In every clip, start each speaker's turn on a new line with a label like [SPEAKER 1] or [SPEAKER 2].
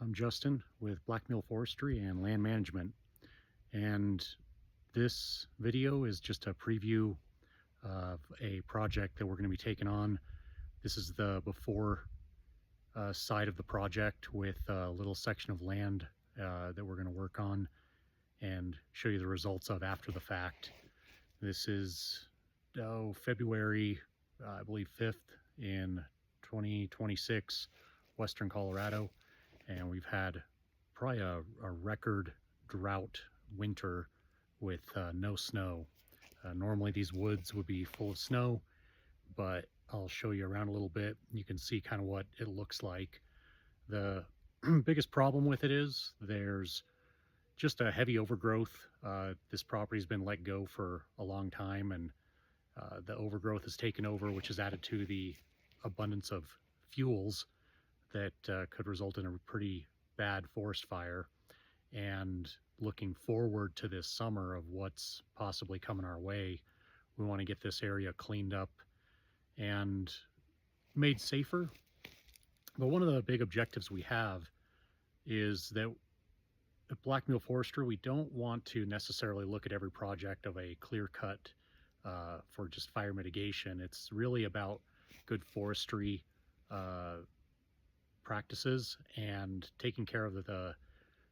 [SPEAKER 1] I'm Justin with Black Mill Forestry and Land Management, and this video is just a preview of a project that we're going to be taking on. This is the before side of the project with a little section of land that we're going to work on and show you the results of after the fact. This is February, I believe 5th in 2026, Western Colorado. And we've had probably a record drought winter with no snow. Normally these woods would be full of snow, but I'll show you around a little bit. You can see kind of what it looks like. The biggest problem with it is there's just a heavy overgrowth. This property's been let go for a long time, and the overgrowth has taken over, which has added to the abundance of fuels that could result in a pretty bad forest fire. And looking forward to this summer of what's possibly coming our way, we want to get this area cleaned up and made safer. But one of the big objectives we have is that at Black Mill Forestry, we don't want to necessarily look at every project of a clear cut for just fire mitigation. It's really about good forestry practices and taking care of the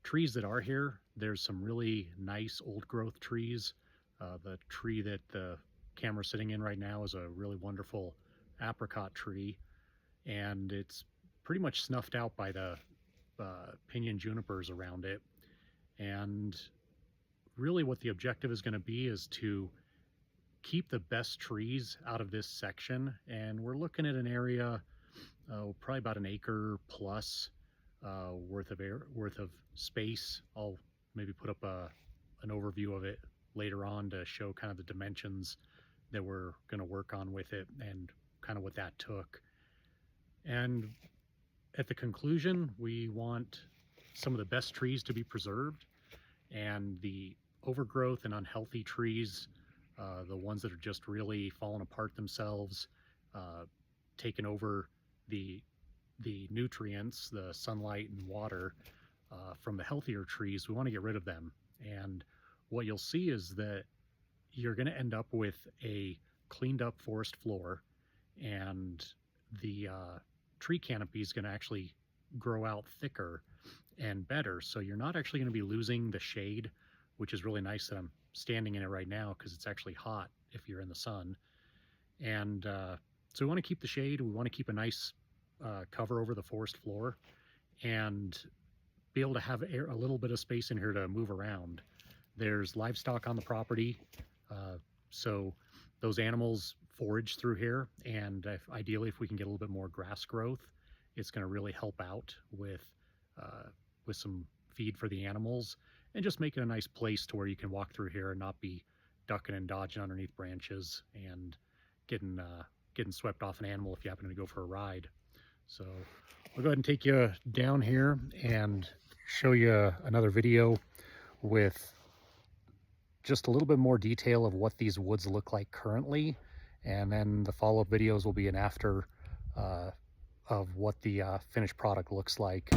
[SPEAKER 1] trees that are here. There's some really nice old growth trees. The tree that the camera's sitting in right now is a really wonderful apricot tree, and it's pretty much snuffed out by the pinyon junipers around it. And really what the objective is going to be is to keep the best trees out of this section, and we're looking at an area probably about an acre plus worth of space. I'll maybe put up an overview of it later on to show kind of the dimensions that we're going to work on with it and kind of what that took. And at the conclusion, we want some of the best trees to be preserved, and the overgrowth and unhealthy trees, the ones that are just really falling apart themselves, taking over the nutrients, the sunlight and water from the healthier trees. We want to get rid of them. And what you'll see is that you're going to end up with a cleaned up forest floor, and the tree canopy is going to actually grow out thicker and better. So you're not actually going to be losing the shade, which is really nice that I'm standing in it right now because it's actually hot if you're in the sun. And so we want to keep the shade. We want to keep a nice cover over the forest floor and be able to have a little bit of space in here to move around. There's livestock on the property, so those animals forage through here, and ideally if we can get a little bit more grass growth, it's going to really help out with some feed for the animals and just make it a nice place to where you can walk through here and not be ducking and dodging underneath branches and getting swept off an animal if you happen to go for a ride. So I'll go ahead and take you down here and show you another video with just a little bit more detail of what these woods look like currently, and then the follow-up videos will be an after of what the finished product looks like.